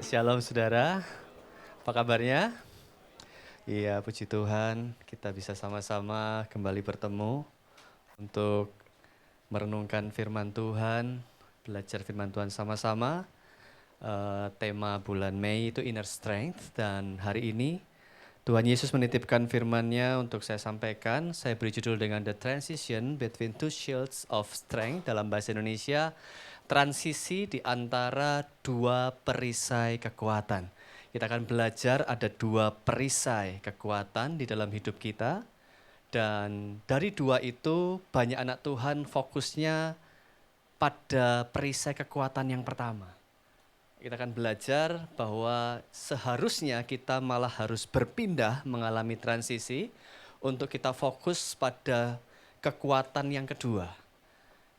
Shalom saudara, apa kabarnya? Iya, puji Tuhan kita bisa sama-sama kembali bertemu untuk merenungkan firman Tuhan, belajar firman Tuhan sama-sama. Tema bulan Mei itu Inner Strength dan hari ini Tuhan Yesus menitipkan firman-Nya untuk saya sampaikan. Saya beri judul dengan The Transition Between Two Shields of Strength dalam bahasa Indonesia. Transisi di antara dua perisai kekuatan. Kita akan belajar ada dua perisai kekuatan di dalam hidup kita. Dan dari dua itu banyak anak Tuhan fokusnya pada perisai kekuatan yang pertama. Kita akan belajar bahwa seharusnya kita malah harus berpindah mengalami transisi untuk kita fokus pada kekuatan yang kedua.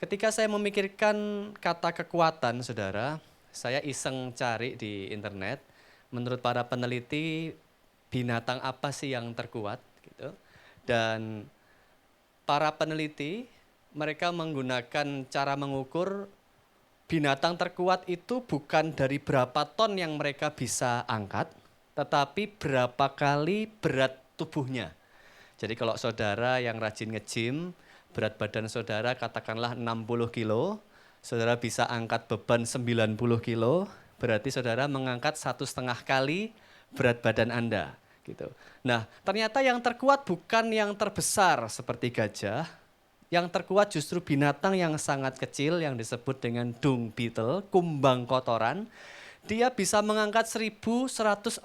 Ketika saya memikirkan kata kekuatan, saudara, saya iseng cari di internet. Menurut para peneliti, binatang apa sih yang terkuat? Gitu. Dan para peneliti, mereka menggunakan cara mengukur binatang terkuat itu bukan dari berapa ton yang mereka bisa angkat, tetapi berapa kali berat tubuhnya. Jadi kalau saudara yang rajin nge-gym, berat badan saudara katakanlah 60 kilo, saudara bisa angkat beban 90 kilo, berarti saudara mengangkat 1,5 kali berat badan Anda. Gitu. Nah, ternyata yang terkuat bukan yang terbesar seperti gajah, yang terkuat justru binatang yang sangat kecil yang disebut dengan dung beetle, kumbang kotoran. Dia bisa mengangkat 1.141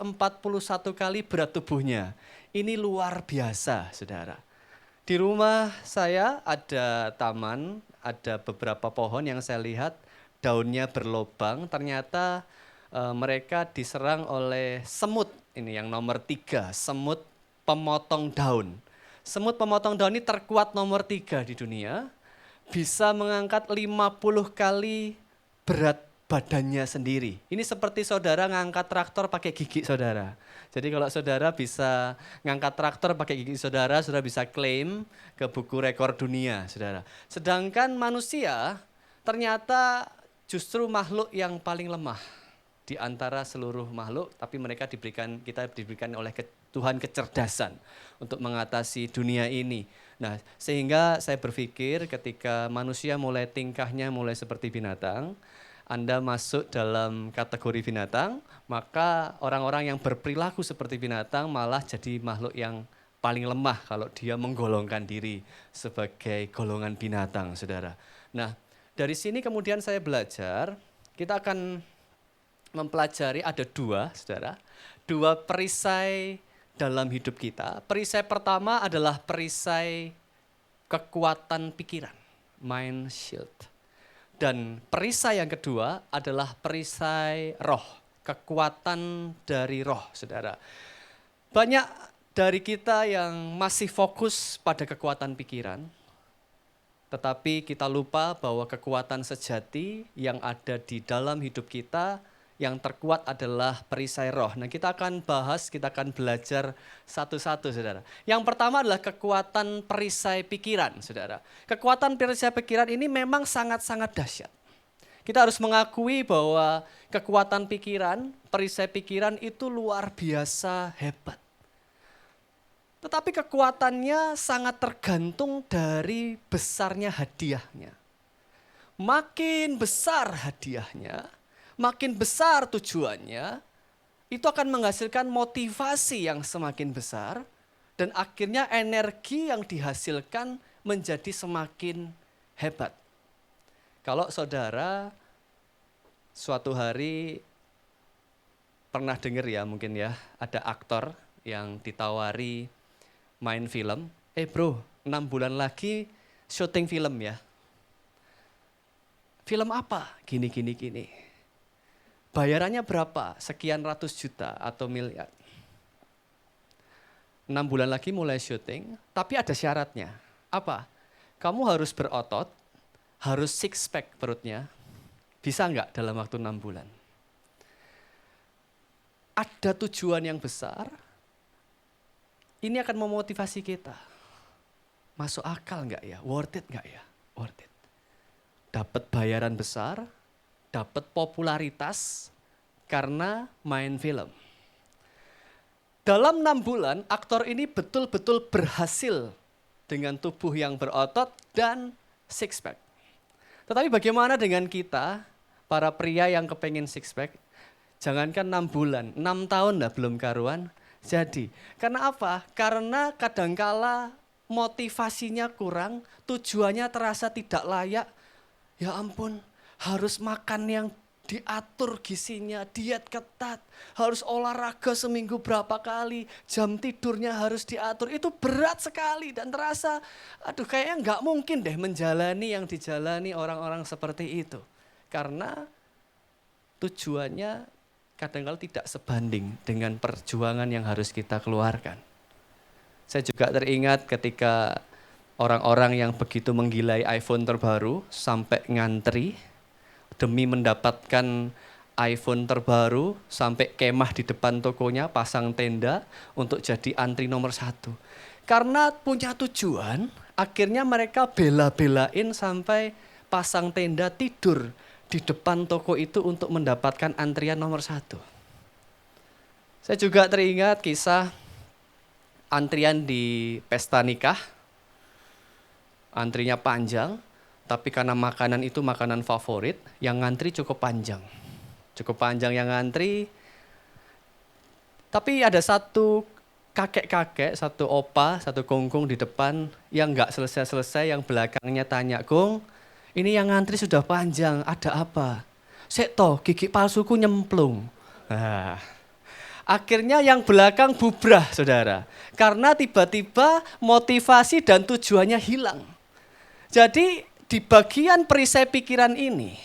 kali berat tubuhnya. Ini luar biasa, saudara. Di rumah saya ada taman, ada beberapa pohon yang saya lihat daunnya berlobang. Ternyata mereka diserang oleh semut. Ini yang nomor 3, semut pemotong daun. Semut pemotong daun ini terkuat nomor 3 di dunia. Bisa mengangkat 50 kali berat badannya sendiri. Ini seperti saudara ngangkat traktor pakai gigi saudara. Jadi kalau saudara bisa ngangkat traktor pakai gigi saudara, saudara bisa klaim ke buku rekor dunia, saudara. Sedangkan manusia ternyata justru makhluk yang paling lemah di antara seluruh makhluk, tapi kita diberikan oleh Tuhan kecerdasan untuk mengatasi dunia ini. Nah, sehingga saya berpikir ketika manusia mulai tingkahnya mulai seperti binatang, Anda masuk dalam kategori binatang, maka orang-orang yang berperilaku seperti binatang malah jadi makhluk yang paling lemah kalau dia menggolongkan diri sebagai golongan binatang, saudara. Nah, dari sini kemudian saya belajar, kita akan mempelajari ada dua, saudara, dua perisai dalam hidup kita. Perisai pertama adalah perisai kekuatan pikiran, mind shield. Dan perisai yang kedua adalah perisai roh, kekuatan dari roh, saudara. Banyak dari kita yang masih fokus pada kekuatan pikiran, tetapi kita lupa bahwa kekuatan sejati yang ada di dalam hidup kita yang terkuat adalah perisai roh. Nah, kita akan bahas, kita akan belajar satu-satu, saudara. Yang pertama adalah kekuatan perisai pikiran, saudara. Kekuatan perisai pikiran ini memang sangat-sangat dahsyat. Kita harus mengakui bahwa kekuatan pikiran, perisai pikiran itu luar biasa hebat. Tetapi kekuatannya sangat tergantung dari besarnya hadiahnya. Makin besar hadiahnya, makin besar tujuannya, itu akan menghasilkan motivasi yang semakin besar dan akhirnya energi yang dihasilkan menjadi semakin hebat. Kalau saudara suatu hari pernah dengar ya mungkin ya, ada aktor yang ditawari main film, bro 6 bulan lagi syuting film ya. Film apa? Gini. Bayarannya berapa? Sekian ratus juta atau miliar. 6 bulan lagi mulai syuting, tapi ada syaratnya. Apa? Kamu harus berotot, harus six pack perutnya. Bisa nggak dalam waktu 6 bulan? Ada tujuan yang besar, ini akan memotivasi kita. Masuk akal nggak ya? Worth it nggak ya? Worth it. Dapat bayaran besar, dapat popularitas, karena main film. Dalam 6 bulan, aktor ini betul-betul berhasil dengan tubuh yang berotot dan six pack. Tetapi bagaimana dengan kita, para pria yang kepengen six pack? Jangankan 6 bulan, 6 tahun dah belum karuan jadi. Karena apa? Karena kadangkala motivasinya kurang, tujuannya terasa tidak layak. Ya ampun, harus makan yang diatur gizinya, diet ketat, harus olahraga seminggu berapa kali, jam tidurnya harus diatur. Itu berat sekali dan terasa, aduh kayaknya nggak mungkin deh menjalani yang dijalani orang-orang seperti itu. Karena tujuannya kadang-kadang tidak sebanding dengan perjuangan yang harus kita keluarkan. Saya juga teringat ketika orang-orang yang begitu menggilai iPhone terbaru sampai ngantri, demi mendapatkan iPhone terbaru, sampai kemah di depan tokonya, pasang tenda untuk jadi antri nomor 1. Karena punya tujuan, akhirnya mereka bela-belain sampai pasang tenda tidur di depan toko itu untuk mendapatkan antrian nomor 1. Saya juga teringat kisah antrian di pesta nikah, antrinya panjang, tapi karena makanan itu makanan favorit, yang ngantri cukup panjang. Cukup panjang yang ngantri, tapi ada satu kakek-kakek, satu opa, satu kongkong di depan yang nggak selesai-selesai, yang belakangnya tanya, "Kong, ini yang ngantri sudah panjang, ada apa?" "Sek toh, gigi palsuku nyemplung." Nah, akhirnya yang belakang bubrah, saudara. Karena tiba-tiba motivasi dan tujuannya hilang. Jadi di bagian perisai pikiran ini,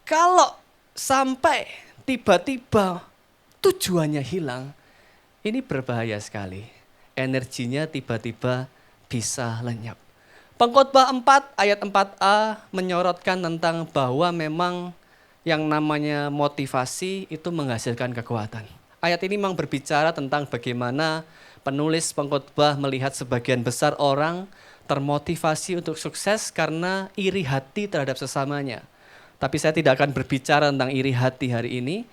kalau sampai tiba-tiba tujuannya hilang, ini berbahaya sekali. Energinya tiba-tiba bisa lenyap. Pengkhotbah 4 ayat 4a menyorotkan tentang bahwa memang yang namanya motivasi itu menghasilkan kekuatan. Ayat ini memang berbicara tentang bagaimana penulis pengkhotbah melihat sebagian besar orang termotivasi untuk sukses karena iri hati terhadap sesamanya. Tapi saya tidak akan berbicara tentang iri hati hari ini.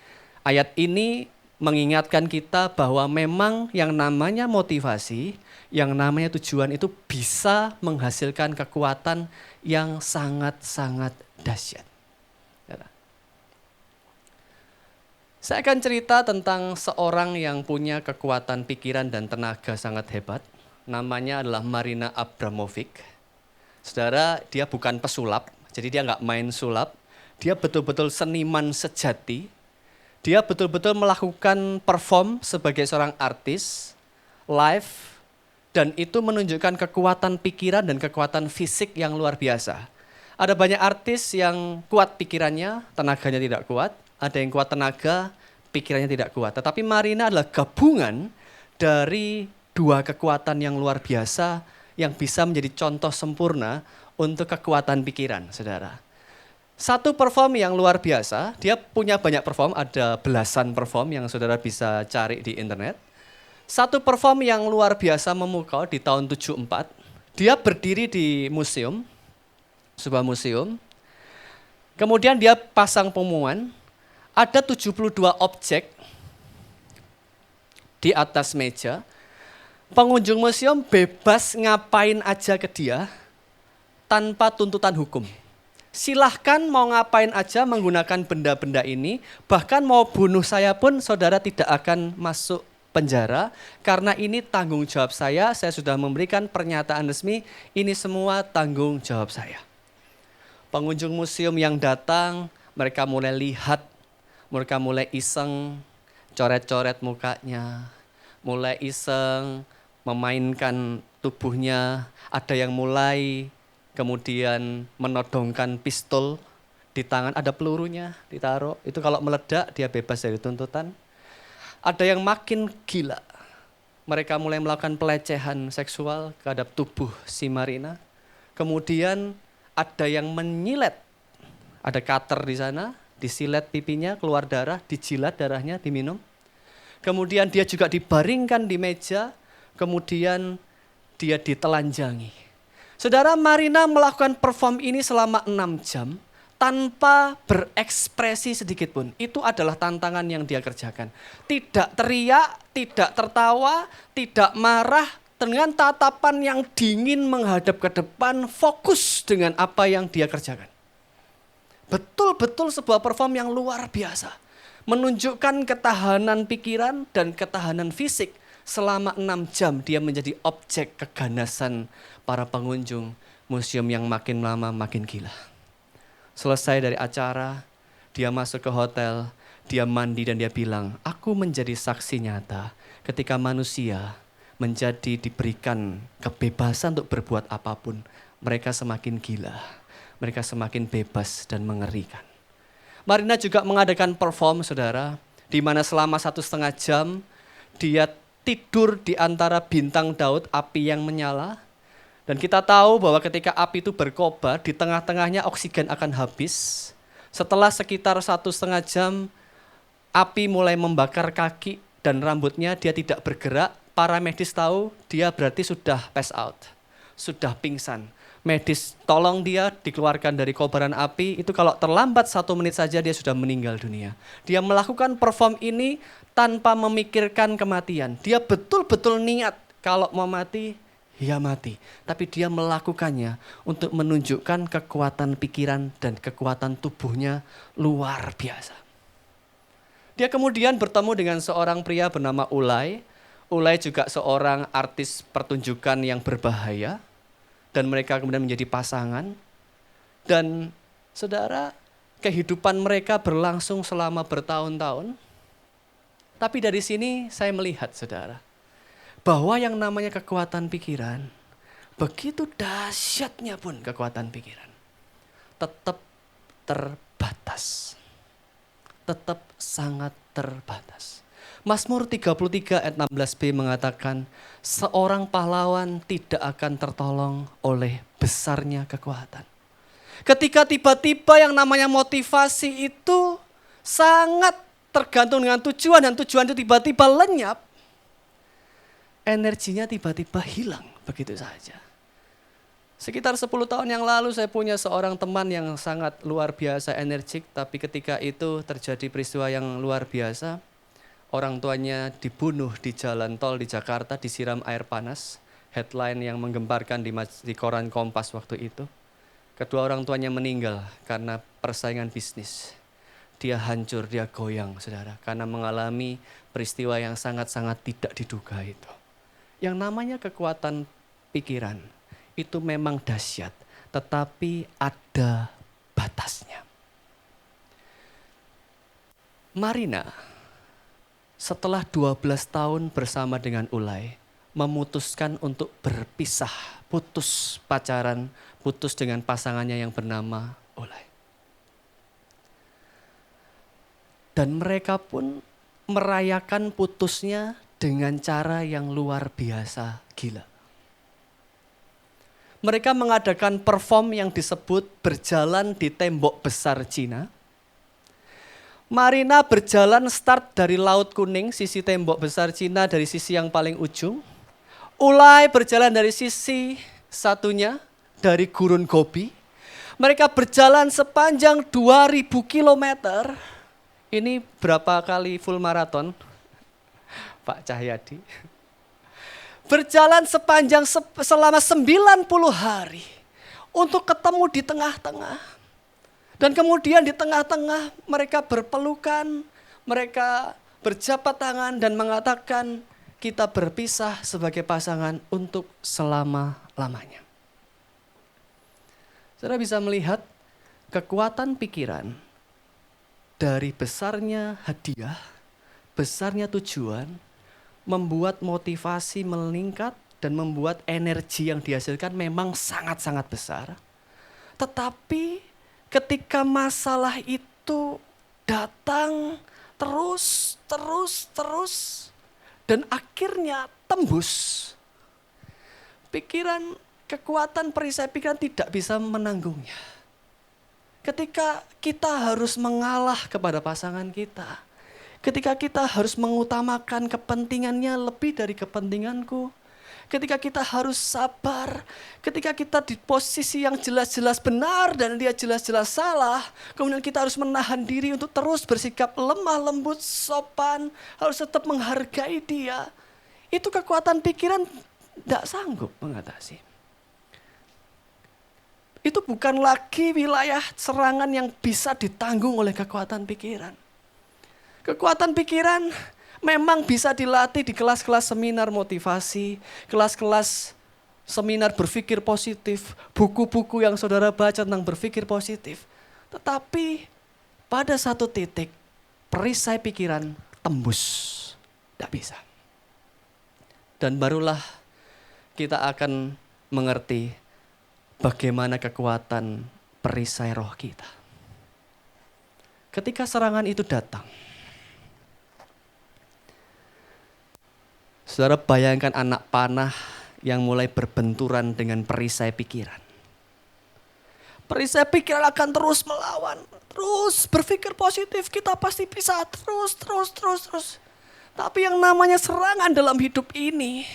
Ayat ini mengingatkan kita bahwa memang yang namanya motivasi, yang namanya tujuan itu bisa menghasilkan kekuatan yang sangat-sangat dahsyat. Saya akan cerita tentang seorang yang punya kekuatan pikiran dan tenaga sangat hebat. Namanya adalah Marina Abramovic. Saudara, dia bukan pesulap, jadi dia nggak main sulap. Dia betul-betul seniman sejati. Dia betul-betul melakukan perform sebagai seorang artis, live, dan itu menunjukkan kekuatan pikiran dan kekuatan fisik yang luar biasa. Ada banyak artis yang kuat pikirannya, tenaganya tidak kuat. Ada yang kuat tenaga, pikirannya tidak kuat. Tetapi Marina adalah gabungan dari dua kekuatan yang luar biasa yang bisa menjadi contoh sempurna untuk kekuatan pikiran, saudara. Satu perform yang luar biasa, dia punya banyak perform, ada belasan perform yang saudara bisa cari di internet. Satu perform yang luar biasa memukau di tahun 74, dia berdiri di museum, sebuah museum. Kemudian dia pasang pengumuman, ada 72 objek di atas meja. Pengunjung museum bebas ngapain aja ke dia tanpa tuntutan hukum. Silahkan mau ngapain aja menggunakan benda-benda ini, bahkan mau bunuh saya pun saudara tidak akan masuk penjara, karena ini tanggung jawab saya sudah memberikan pernyataan resmi, ini semua tanggung jawab saya. Pengunjung museum yang datang, mereka mulai lihat, mereka mulai iseng, coret-coret mukanya, mulai iseng, memainkan tubuhnya, ada yang mulai kemudian menodongkan pistol di tangan, ada pelurunya ditaruh, itu kalau meledak dia bebas dari tuntutan. Ada yang makin gila, mereka mulai melakukan pelecehan seksual terhadap tubuh si Marina. Kemudian ada yang menyilet, ada cutter di sana, disilet pipinya, keluar darah, dijilat darahnya, diminum. Kemudian dia juga dibaringkan di meja, kemudian dia ditelanjangi. Saudara, Marina melakukan perform ini selama 6 jam tanpa berekspresi sedikit pun. Itu adalah tantangan yang dia kerjakan. Tidak teriak, tidak tertawa, tidak marah, dengan tatapan yang dingin menghadap ke depan, fokus dengan apa yang dia kerjakan. Betul-betul sebuah perform yang luar biasa. Menunjukkan ketahanan pikiran dan ketahanan fisik. Selama 6 jam dia menjadi objek keganasan para pengunjung museum yang makin lama makin gila. Selesai dari acara, dia masuk ke hotel, dia mandi dan dia bilang, aku menjadi saksi nyata ketika manusia diberikan kebebasan untuk berbuat apapun. Mereka semakin gila, mereka semakin bebas dan mengerikan. Marina juga mengadakan perform, saudara, di mana selama 1,5 jam dia tidur di antara bintang Daud, api yang menyala. Dan kita tahu bahwa ketika api itu berkobar, di tengah-tengahnya oksigen akan habis. Setelah sekitar 1,5 jam, api mulai membakar kaki dan rambutnya, dia tidak bergerak. Para medis tahu dia berarti sudah pass out, sudah pingsan. Medis tolong dia dikeluarkan dari kobaran api, itu kalau terlambat 1 menit saja dia sudah meninggal dunia. Dia melakukan perform ini tanpa memikirkan kematian. Dia betul-betul niat kalau mau mati, ya mati. Tapi dia melakukannya untuk menunjukkan kekuatan pikiran dan kekuatan tubuhnya luar biasa. Dia kemudian bertemu dengan seorang pria bernama Ulai. Ulai juga seorang artis pertunjukan yang berbahaya. Dan mereka kemudian menjadi pasangan. Dan saudara, kehidupan mereka berlangsung selama bertahun-tahun. Tapi dari sini saya melihat, saudara, bahwa yang namanya kekuatan pikiran, begitu dahsyatnya pun kekuatan pikiran, tetap terbatas. Tetap sangat terbatas. Mazmur 33 ayat 16b mengatakan, seorang pahlawan tidak akan tertolong oleh besarnya kekuatan. Ketika tiba-tiba yang namanya motivasi itu sangat tergantung dengan tujuan, dan tujuan itu tiba-tiba lenyap, energinya tiba-tiba hilang begitu saja. Sekitar 10 tahun yang lalu saya punya seorang teman yang sangat luar biasa energik, tapi ketika itu terjadi peristiwa yang luar biasa. Orang tuanya dibunuh di jalan tol di Jakarta, disiram air panas. Headline yang menggemparkan di koran Kompas waktu itu. Kedua orang tuanya meninggal karena persaingan bisnis. Dia hancur, dia goyang, saudara, karena mengalami peristiwa yang sangat-sangat tidak diduga itu. Yang namanya kekuatan pikiran itu memang dahsyat, tetapi ada batasnya. Marina setelah 12 tahun bersama dengan Ulai, memutuskan untuk berpisah, putus pacaran, putus dengan pasangannya yang bernama Ulai. Dan mereka pun merayakan putusnya dengan cara yang luar biasa gila. Mereka mengadakan perform yang disebut berjalan di tembok besar Cina. Marina berjalan start dari Laut Kuning, sisi tembok besar Cina dari sisi yang paling ujung. Ulai berjalan dari sisi satunya, dari Gurun Gobi. Mereka berjalan sepanjang 2000 kilometer. Ini berapa kali full maraton? Pak Cahyadi. Berjalan selama 90 hari untuk ketemu di tengah-tengah. Dan kemudian di tengah-tengah mereka berpelukan, mereka berjabat tangan dan mengatakan kita berpisah sebagai pasangan untuk selama-lamanya. Saudara bisa melihat kekuatan pikiran dari besarnya hadiah, besarnya tujuan, membuat motivasi meningkat dan membuat energi yang dihasilkan memang sangat-sangat besar. Tetapi ketika masalah itu datang terus dan akhirnya tembus, pikiran, kekuatan perisai pikiran tidak bisa menanggungnya. Ketika kita harus mengalah kepada pasangan kita, ketika kita harus mengutamakan kepentingannya lebih dari kepentinganku, ketika kita harus sabar, ketika kita di posisi yang jelas-jelas benar dan dia jelas-jelas salah, kemudian kita harus menahan diri untuk terus bersikap lemah lembut, sopan, harus tetap menghargai dia. Itu kekuatan pikiran tidak sanggup mengatasi. Itu bukan lagi wilayah serangan yang bisa ditanggung oleh kekuatan pikiran. Kekuatan pikiran memang bisa dilatih di kelas-kelas seminar motivasi, kelas-kelas seminar berpikir positif, buku-buku yang saudara baca tentang berpikir positif. Tetapi pada satu titik, perisai pikiran tembus. Tidak bisa. Dan barulah kita akan mengerti bagaimana kekuatan perisai roh kita. Ketika serangan itu datang, saudara bayangkan anak panah yang mulai berbenturan dengan perisai pikiran. Perisai pikiran akan terus melawan, terus berpikir positif, kita pasti bisa terus. Tapi yang namanya serangan dalam hidup ini,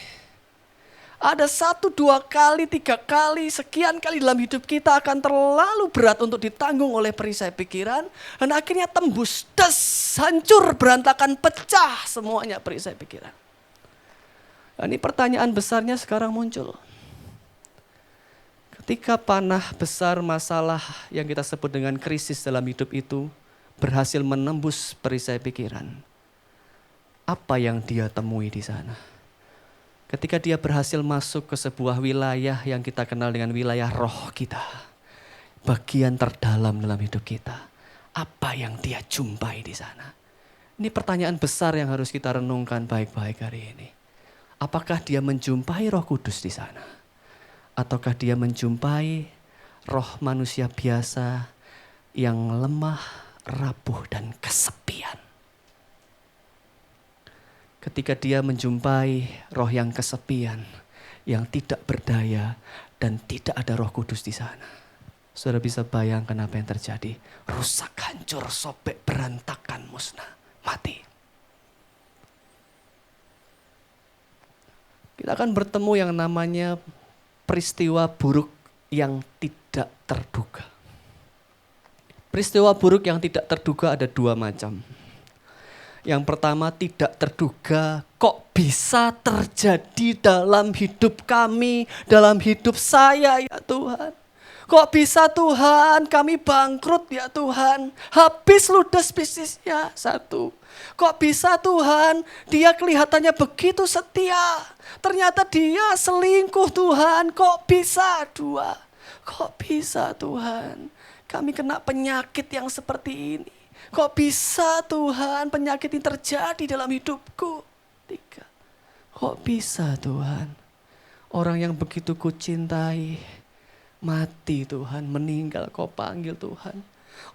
ada 1, 2 kali, 3 kali, sekian kali dalam hidup kita akan terlalu berat untuk ditanggung oleh perisai pikiran. Dan akhirnya tembus, hancur, berantakan, pecah semuanya perisai pikiran. Nah, ini pertanyaan besarnya sekarang muncul. Ketika panah besar masalah yang kita sebut dengan krisis dalam hidup itu berhasil menembus perisai pikiran, apa yang dia temui di sana? Ketika dia berhasil masuk ke sebuah wilayah yang kita kenal dengan wilayah roh kita, bagian terdalam dalam hidup kita, apa yang dia jumpai di sana? Ini pertanyaan besar yang harus kita renungkan baik-baik hari ini. Apakah dia menjumpai Roh Kudus di sana? Ataukah dia menjumpai roh manusia biasa yang lemah, rapuh, dan kesepian? Ketika dia menjumpai roh yang kesepian, yang tidak berdaya, dan tidak ada Roh Kudus di sana, saudara bisa bayangkan apa yang terjadi. Rusak, hancur, sobek, berantakan, musnah, mati. Kita akan bertemu yang namanya peristiwa buruk yang tidak terduga. Peristiwa buruk yang tidak terduga ada 2 macam. Yang pertama, tidak terduga, kok bisa terjadi dalam hidup kami, dalam hidup saya ya Tuhan. Kok bisa Tuhan kami bangkrut ya Tuhan, habis ludes bisnisnya 1. Kok bisa Tuhan dia kelihatannya begitu setia, ternyata dia selingkuh Tuhan, kok bisa 2. Kok bisa Tuhan kami kena penyakit yang seperti ini. Kok bisa Tuhan penyakit ini terjadi dalam hidupku? 3. Kok bisa Tuhan orang yang begitu kucintai mati Tuhan, meninggal, kau panggil Tuhan.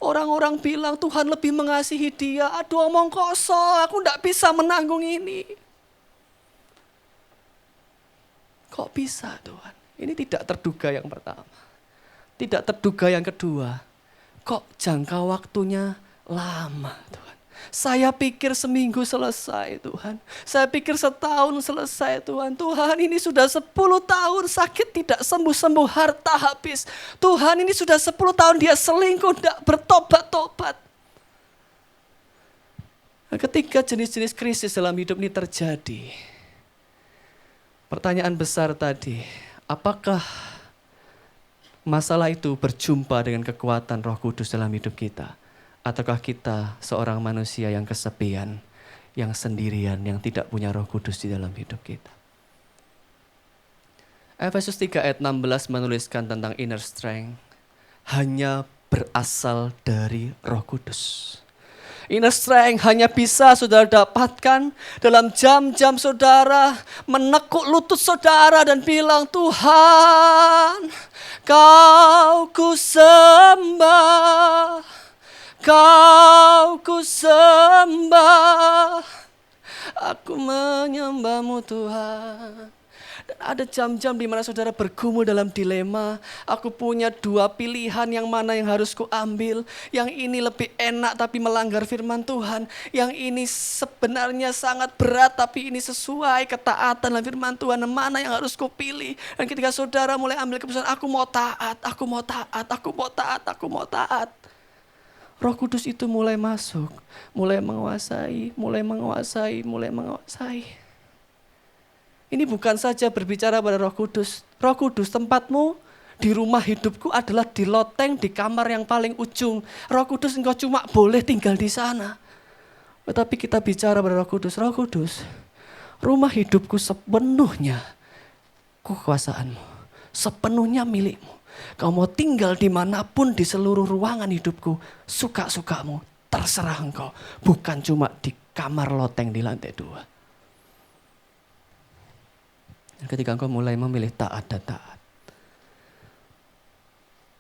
Orang-orang bilang Tuhan lebih mengasihi dia. Aduh omong kosong, aku tidak bisa menanggung ini. Kok bisa Tuhan? Ini tidak terduga yang pertama. Tidak terduga yang kedua. Kok jangka waktunya lama Tuhan. Saya pikir seminggu selesai Tuhan. Saya pikir setahun selesai Tuhan. Tuhan ini sudah 10 tahun sakit tidak sembuh-sembuh, harta habis. Tuhan ini sudah 10 tahun dia selingkuh tidak bertobat-tobat. Nah, ketika jenis-jenis krisis dalam hidup ini terjadi, pertanyaan besar tadi, apakah masalah itu berjumpa dengan kekuatan Roh Kudus dalam hidup kita? Ataukah kita seorang manusia yang kesepian, yang sendirian, yang tidak punya Roh Kudus di dalam hidup kita? Efesus 3 ayat 16 menuliskan tentang inner strength, hanya berasal dari Roh Kudus. Inner strength hanya bisa saudara dapatkan dalam jam-jam saudara menekuk lutut saudara dan bilang, Tuhan, Kau ku sembah. Kau ku sembah, aku menyembahmu Tuhan. Dan ada jam-jam di mana saudara bergumul dalam dilema. Aku punya dua pilihan, yang mana yang harus kuambil. Yang ini lebih enak tapi melanggar firman Tuhan. Yang ini sebenarnya sangat berat tapi ini sesuai ketaatan dalam firman Tuhan. Yang mana yang harus kupilih. Dan ketika saudara mulai ambil keputusan, aku mau taat, aku mau taat, aku mau taat, aku mau taat. Roh Kudus itu mulai masuk, mulai menguasai, mulai menguasai, mulai menguasai. Ini bukan saja berbicara pada Roh Kudus. Roh Kudus, tempatmu di rumah hidupku adalah di loteng, di kamar yang paling ujung. Roh Kudus, engkau cuma boleh tinggal di sana. Tetapi kita bicara pada Roh Kudus, Roh Kudus, rumah hidupku sepenuhnya kekuasaanmu, sepenuhnya milikmu. Kau mau tinggal dimanapun di seluruh ruangan hidupku, suka-sukamu, terserah engkau. Bukan cuma di kamar loteng di lantai 2. Ketika engkau mulai memilih taat dan taat,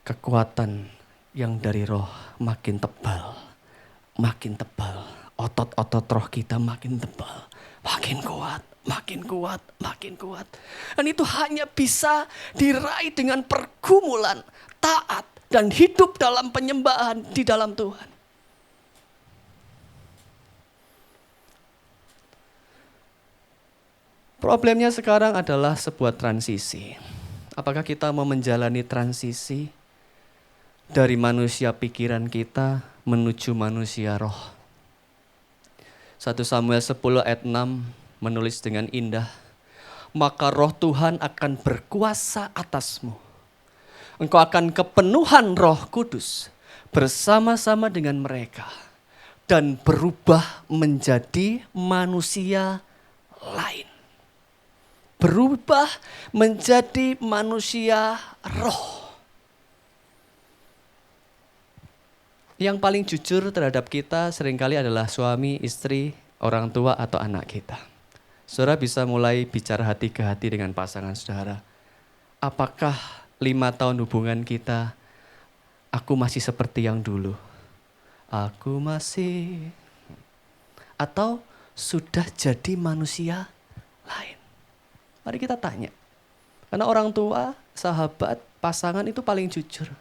kekuatan yang dari roh makin tebal, makin tebal. Otot-otot roh kita makin tebal, makin kuat, makin kuat, makin kuat. Dan itu hanya bisa diraih dengan pergumulan, taat, dan hidup dalam penyembahan di dalam Tuhan. Problemnya sekarang adalah sebuah transisi. Apakah kita mau menjalani transisi dari manusia pikiran kita menuju manusia roh? 1 Samuel 10 ayat 6 menulis dengan indah. Maka roh Tuhan akan berkuasa atasmu. Engkau akan kepenuhan Roh Kudus bersama-sama dengan mereka. Dan berubah menjadi manusia lain. Berubah menjadi manusia roh. Yang paling jujur terhadap kita seringkali adalah suami, istri, orang tua, atau anak kita. Saudara bisa mulai bicara hati ke hati dengan pasangan saudara. Apakah 5 tahun hubungan kita, aku masih seperti yang dulu? Aku masih... Atau sudah jadi manusia lain? Mari kita tanya. Karena orang tua, sahabat, pasangan itu paling jujur.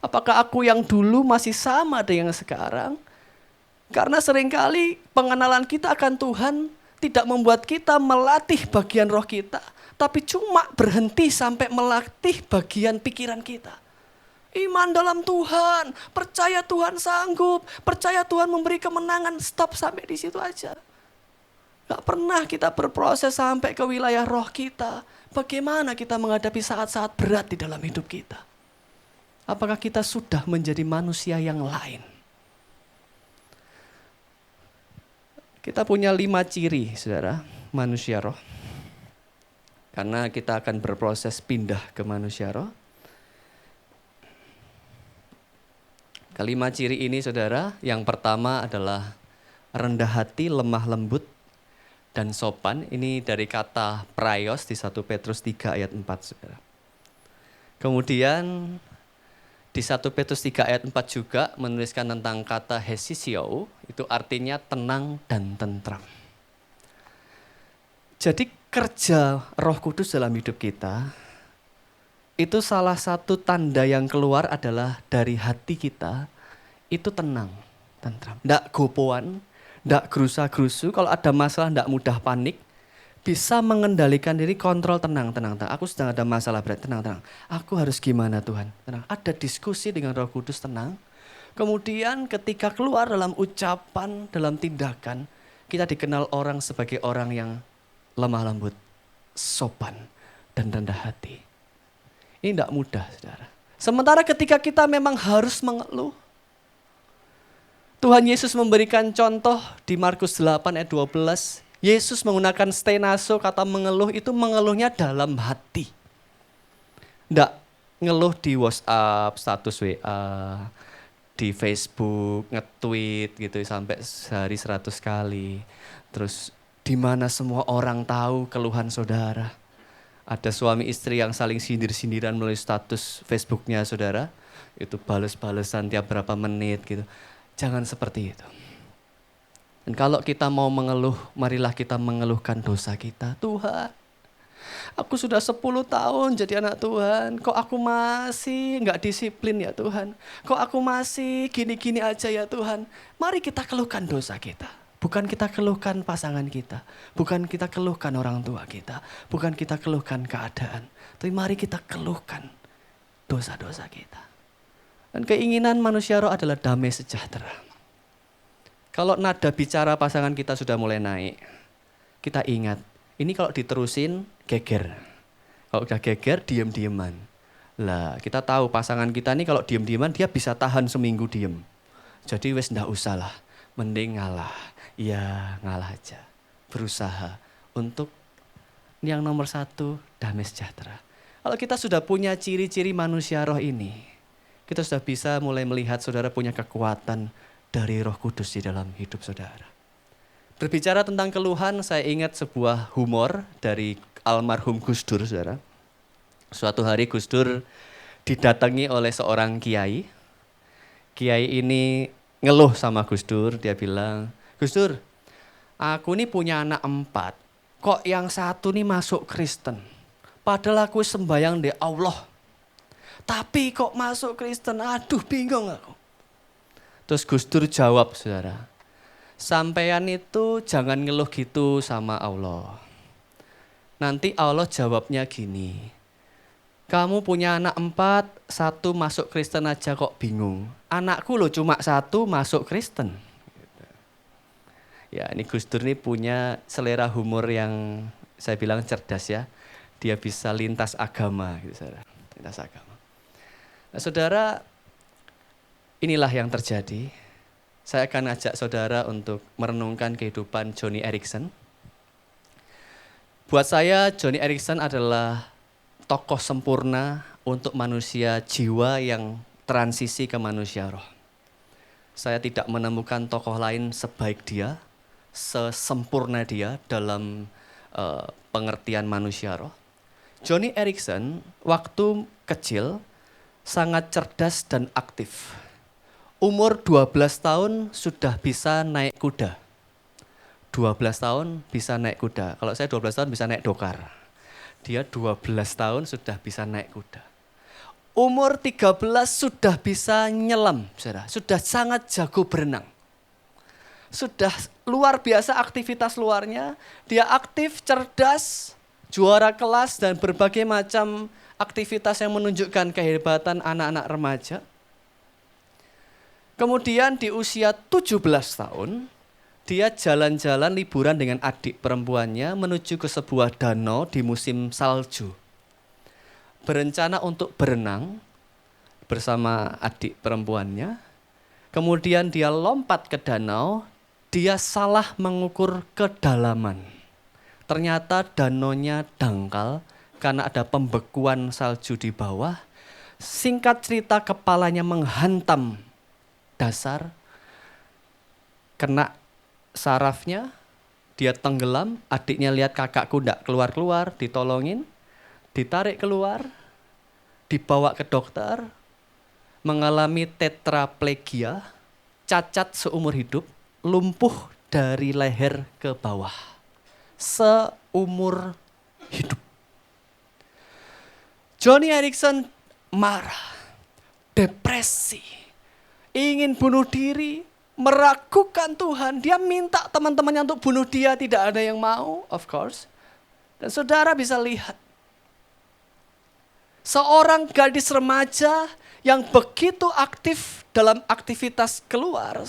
Apakah aku yang dulu masih sama dengan yang sekarang? Karena seringkali pengenalan kita akan Tuhan tidak membuat kita melatih bagian roh kita. Tapi cuma berhenti sampai melatih bagian pikiran kita. Iman dalam Tuhan, percaya Tuhan sanggup, percaya Tuhan memberi kemenangan, stop sampai di situ aja. Gak pernah kita berproses sampai ke wilayah roh kita. Bagaimana kita menghadapi saat-saat berat di dalam hidup kita? Apakah kita sudah menjadi manusia yang lain? Kita punya 5 ciri, saudara, manusia roh. Karena kita akan berproses pindah ke manusia roh. Kelima ciri ini, saudara, yang pertama adalah rendah hati, lemah lembut, dan sopan. Ini dari kata praios di 1 Petrus 3 ayat 4, saudara. Kemudian di 1 Petrus 3 ayat 4 juga menuliskan tentang kata hesisio, itu artinya tenang dan tentram. Jadi kerja Roh Kudus dalam hidup kita, itu salah satu tanda yang keluar adalah dari hati kita, itu tenang, tentram. Nggak gopoan, nggak gerusa-gerusu, kalau ada masalah nggak mudah panik, bisa mengendalikan diri, kontrol, tenang. Aku sedang ada masalah berat, tenang. Aku harus gimana Tuhan? Tenang. Ada diskusi dengan Roh Kudus, tenang. Kemudian ketika keluar dalam ucapan, dalam tindakan, kita dikenal orang sebagai orang yang lemah lembut, sopan, dan rendah hati. Ini tidak mudah, saudara. Sementara ketika kita memang harus mengeluh, Tuhan Yesus memberikan contoh di Markus 8 ayat 12. Yesus menggunakan stenaso, kata mengeluh itu mengeluhnya dalam hati. Tidak ngeluh di WhatsApp, status WA, di Facebook, nge-tweet gitu sampai sehari 100 kali. Terus di mana semua orang tahu keluhan saudara. Ada suami istri yang saling sindir-sindiran melalui status Facebooknya saudara. Itu bales-balesan tiap berapa menit gitu. Jangan seperti itu. Dan kalau kita mau mengeluh, marilah kita mengeluhkan dosa kita. Tuhan, Aku sudah 10 tahun jadi anak Tuhan, kok aku masih nggak disiplin ya Tuhan? Kok aku masih gini-gini aja ya Tuhan? Mari kita keluhkan dosa kita. Bukan kita keluhkan pasangan kita. Bukan kita keluhkan orang tua kita. Bukan kita keluhkan keadaan. Tapi mari kita keluhkan dosa-dosa kita. Dan keinginan manusia roh adalah damai sejahtera. Kalau nada bicara pasangan kita sudah mulai naik, kita ingat, ini kalau diterusin geger. Kalau udah geger, diem-dieman. Lah, kita tahu pasangan kita ini kalau diem-dieman dia bisa tahan seminggu diem. Jadi wes ndak usah lah, mending ngalah. Ya ngalah aja. Berusaha untuk yang nomor satu, damai sejahtera. Kalau kita sudah punya ciri-ciri manusia roh ini, kita sudah bisa mulai melihat saudara punya kekuatan dari Roh Kudus di dalam hidup saudara. Berbicara tentang keluhan, saya ingat sebuah humor dari almarhum Gus Dur, saudara. Suatu hari Gus Dur didatangi oleh seorang kiai. Kiai ini ngeluh sama Gus Dur, dia bilang, Gus Dur, aku ini punya anak 4, kok yang satu nih masuk Kristen. Padahal aku sembayang di Allah. Tapi kok masuk Kristen, aduh bingung aku. Terus Gus Dur jawab, saudara, sampean itu jangan ngeluh gitu sama Allah. Nanti Allah jawabnya gini, kamu punya anak 4, 1 masuk Kristen aja kok bingung. Anakku loh cuma 1 masuk Kristen. Ya ini Gus Dur ini punya selera humor yang saya bilang cerdas ya. Dia bisa lintas agama gitu, saudara. Lintas agama. Nah, saudara, inilah yang terjadi. Saya akan ajak saudara untuk merenungkan kehidupan Joni Eareckson. Buat saya, Joni Eareckson adalah tokoh sempurna untuk manusia jiwa yang transisi ke manusia roh. Saya tidak menemukan tokoh lain sebaik dia, sesempurna dia dalam pengertian manusia roh. Joni Eareckson waktu kecil sangat cerdas dan aktif. Umur 12 tahun sudah bisa naik kuda. 12 tahun bisa naik kuda. Kalau saya 12 tahun bisa naik dokar. Dia 12 tahun sudah bisa naik kuda. Umur 13 sudah bisa nyelam, saudara. Sudah sangat jago berenang. Sudah luar biasa aktivitas luarnya. Dia aktif, cerdas, juara kelas dan berbagai macam aktivitas yang menunjukkan kehebatan anak-anak remaja. Kemudian di usia 17 tahun, dia jalan-jalan liburan dengan adik perempuannya menuju ke sebuah danau di musim salju. Berencana untuk berenang bersama adik perempuannya. Kemudian dia lompat ke danau, dia salah mengukur kedalaman. Ternyata danaunya dangkal karena ada pembekuan salju di bawah. Singkat cerita kepalanya menghantam dasar, kena sarafnya, dia tenggelam, adiknya lihat kakakku enggak keluar-keluar, ditolongin, ditarik keluar, dibawa ke dokter, mengalami tetraplegia, cacat seumur hidup, lumpuh dari leher ke bawah, seumur hidup. Joni Eareckson marah, depresi, ingin bunuh diri, meragukan Tuhan. Dia minta teman-temannya untuk bunuh dia, tidak ada yang mau, of course. Dan saudara bisa lihat, seorang gadis remaja yang begitu aktif dalam aktivitas keluar,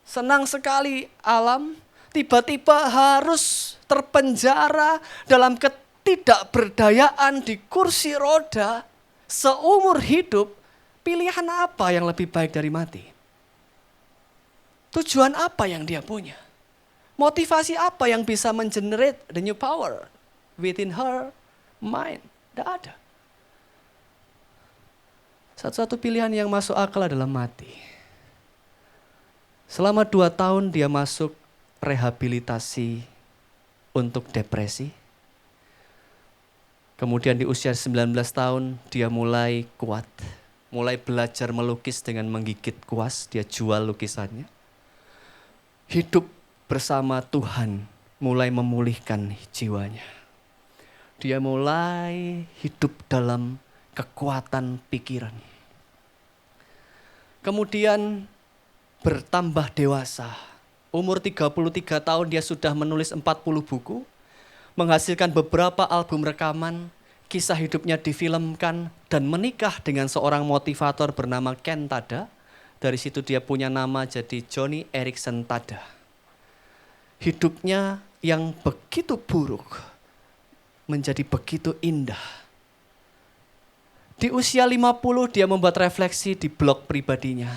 senang sekali alam, tiba-tiba harus terpenjara dalam ketidakberdayaan di kursi roda seumur hidup. Pilihan apa yang lebih baik dari mati? Tujuan apa yang dia punya? Motivasi apa yang bisa mengenerate the new power within her mind? Tidak ada. Satu-satu pilihan yang masuk akal adalah mati. Selama 2 tahun dia masuk rehabilitasi untuk depresi. Kemudian di usia 19 tahun dia mulai kuat. Mulai belajar melukis dengan menggigit kuas, dia jual lukisannya. Hidup bersama Tuhan mulai memulihkan jiwanya. Dia mulai hidup dalam kekuatan pikiran. Kemudian bertambah dewasa. Umur 33 tahun dia sudah menulis 40 buku, menghasilkan beberapa album rekaman, kisah hidupnya difilmkan, dan menikah dengan seorang motivator bernama Ken Tada. Dari situ dia punya nama jadi Joni Eareckson Tada. Hidupnya yang begitu buruk menjadi begitu indah. Di usia 50 dia membuat refleksi di blog pribadinya.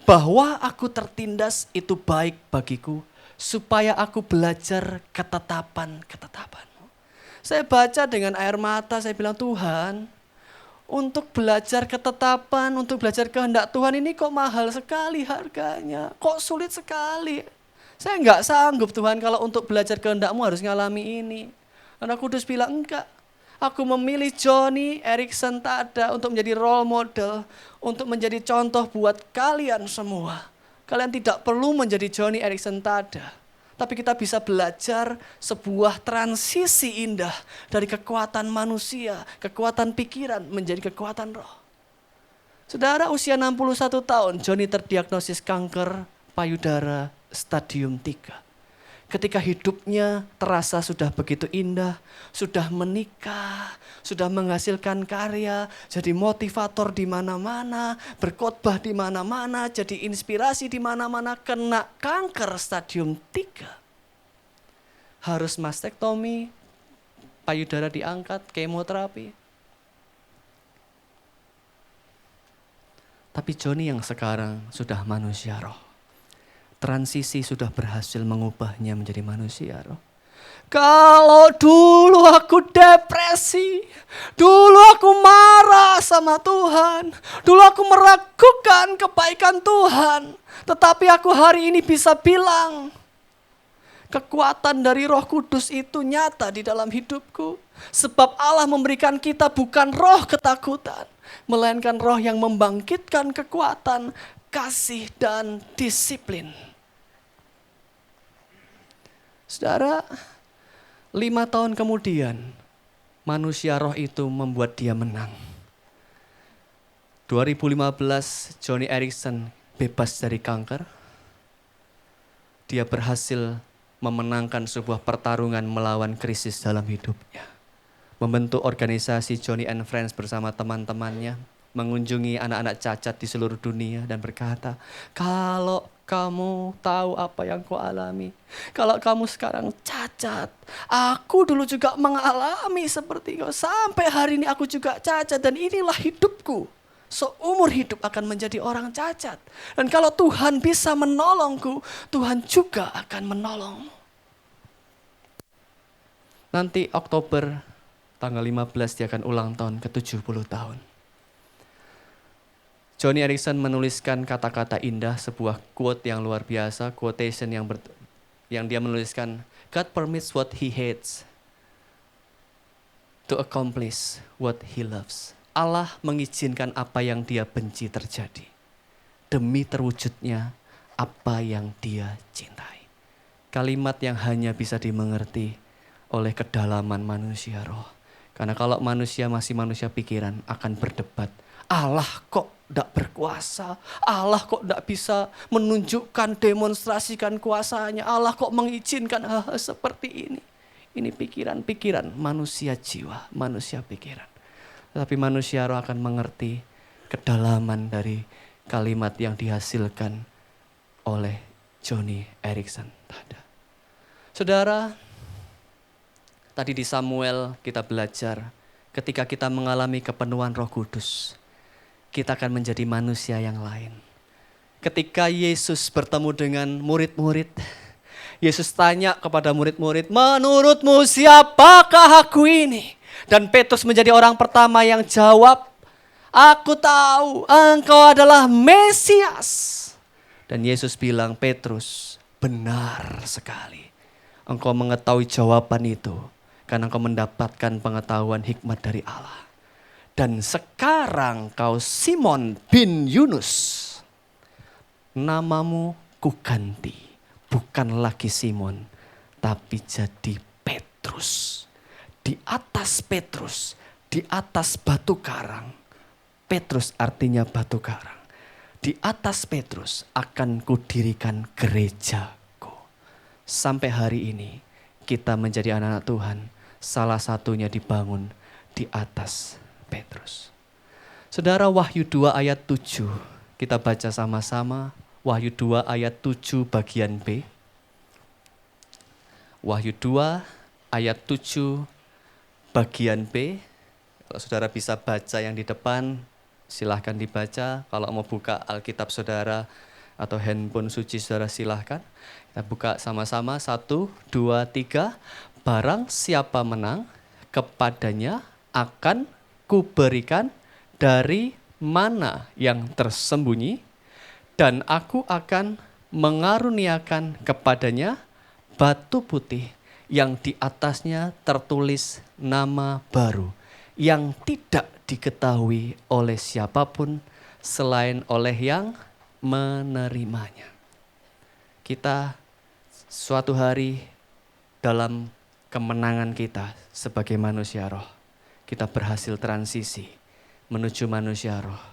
Bahwa aku tertindas itu baik bagiku, supaya aku belajar ketetapan-ketetapan-Mu. Saya baca dengan air mata, saya bilang, Tuhan, untuk belajar ketetapan, untuk belajar kehendak Tuhan ini kok mahal sekali harganya. Kok sulit sekali. Saya enggak sanggup Tuhan kalau untuk belajar kehendak-Mu harus ngalami ini. Anak Kudus bilang, enggak. Aku memilih Joni Eareckson Tada untuk menjadi role model, untuk menjadi contoh buat kalian semua. Kalian tidak perlu menjadi Joni Eareckson Tada, tapi kita bisa belajar sebuah transisi indah dari kekuatan manusia, kekuatan pikiran menjadi kekuatan roh. Saudara, usia 61 tahun, Joni terdiagnosis kanker payudara stadium 3. Ketika hidupnya terasa sudah begitu indah, sudah menikah, sudah menghasilkan karya, jadi motivator di mana-mana, berkhotbah di mana-mana, jadi inspirasi di mana-mana, kena kanker stadium 3. Harus mastektomi, payudara diangkat, kemoterapi. Tapi Joni yang sekarang sudah manusia roh. Transisi sudah berhasil mengubahnya menjadi manusia roh. Kalau dulu aku depresi, dulu aku marah sama Tuhan, dulu aku meragukan kebaikan Tuhan, tetapi aku hari ini bisa bilang, kekuatan dari Roh Kudus itu nyata di dalam hidupku. Sebab Allah memberikan kita bukan roh ketakutan, melainkan roh yang membangkitkan kekuatan, kasih dan disiplin. Saudara, 5 tahun kemudian manusia roh itu membuat dia menang. 2015 Joni Eareckson bebas dari kanker. Dia berhasil memenangkan sebuah pertarungan melawan krisis dalam hidupnya. Membentuk organisasi Joni and Friends bersama teman-temannya, mengunjungi anak-anak cacat di seluruh dunia dan berkata, kalau kamu tahu apa yang kau alami, kalau kamu sekarang cacat, aku dulu juga mengalami seperti kau. Sampai hari ini aku juga cacat dan inilah hidupku. Seumur hidup akan menjadi orang cacat. Dan kalau Tuhan bisa menolongku, Tuhan juga akan menolongmu. Nanti Oktober tanggal 15 dia akan ulang tahun ke-70 tahun. Joni Eareckson menuliskan kata-kata indah, sebuah quote yang luar biasa, quotation yang dia menuliskan, God permits what he hates to accomplish what he loves. Allah mengizinkan apa yang dia benci terjadi demi terwujudnya apa yang dia cintai. Kalimat yang hanya bisa dimengerti oleh kedalaman manusia roh. Karena kalau manusia masih manusia pikiran akan berdebat. Allah kok tidak berkuasa, Allah kok tidak bisa menunjukkan, demonstrasikan kuasanya, Allah kok mengizinkan hal-hal seperti ini. Ini pikiran-pikiran manusia jiwa, manusia pikiran. Tetapi manusia roh akan mengerti kedalaman dari kalimat yang dihasilkan oleh Joni Eareckson Tada. Saudara, tadi di Samuel kita belajar ketika kita mengalami kepenuhan Roh Kudus, kita akan menjadi manusia yang lain. Ketika Yesus bertemu dengan murid-murid, Yesus tanya kepada murid-murid, menurutmu siapakah aku ini? Dan Petrus menjadi orang pertama yang jawab, aku tahu engkau adalah Mesias. Dan Yesus bilang, Petrus, benar sekali. Engkau mengetahui jawaban itu karena engkau mendapatkan pengetahuan hikmat dari Allah. Dan sekarang kau Simon bin Yunus, namamu kuganti, bukan lagi Simon, tapi jadi Petrus. di atas Petrus, di atas batu karang. Petrus artinya batu karang. Di atas Petrus akan kudirikan gerejaku. Sampai hari ini kita menjadi anak-anak Tuhan, salah satunya dibangun di atas Petrus. Saudara, Wahyu 2 ayat 7, kita baca sama-sama. Wahyu 2 ayat 7 bagian B. Wahyu 2 ayat 7 bagian B. Kalau saudara bisa baca yang di depan, silahkan dibaca. Kalau mau buka Alkitab saudara atau handphone suci saudara silahkan. Kita buka sama-sama, 1, 2, 3. Barang siapa menang, kepadanya akan kuberikan dari mana yang tersembunyi, dan aku akan mengaruniakan kepadanya batu putih yang di atasnya tertulis nama baru, yang tidak diketahui oleh siapapun selain oleh yang menerimanya. Kita suatu hari dalam kemenangan kita sebagai manusia roh, kita berhasil transisi menuju manusia roh.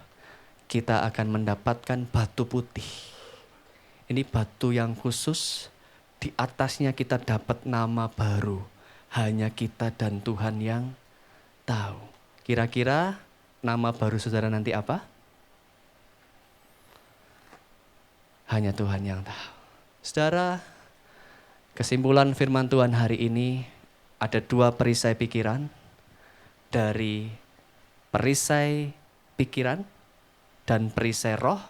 Kita akan mendapatkan batu putih. Ini batu yang khusus, di atasnya kita dapat nama baru. Hanya kita dan Tuhan yang tahu. Kira-kira nama baru saudara nanti apa? Hanya Tuhan yang tahu. Saudara, kesimpulan firman Tuhan hari ini ada 2 perisai pikiran. Dari perisai pikiran dan perisai roh,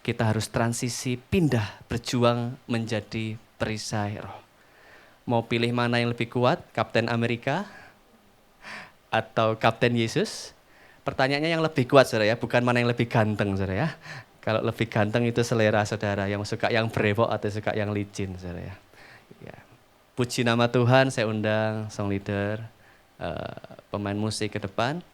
kita harus transisi pindah berjuang menjadi perisai roh. Mau pilih mana yang lebih kuat, Kapten Amerika atau Kapten Yesus? Pertanyaannya yang lebih kuat saudara ya, bukan mana yang lebih ganteng saudara ya. Kalau lebih ganteng itu selera saudara, yang suka yang brewok atau suka yang licin saudara ya. Ya. Puji nama Tuhan, saya undang song leader, pemain musik ke depan.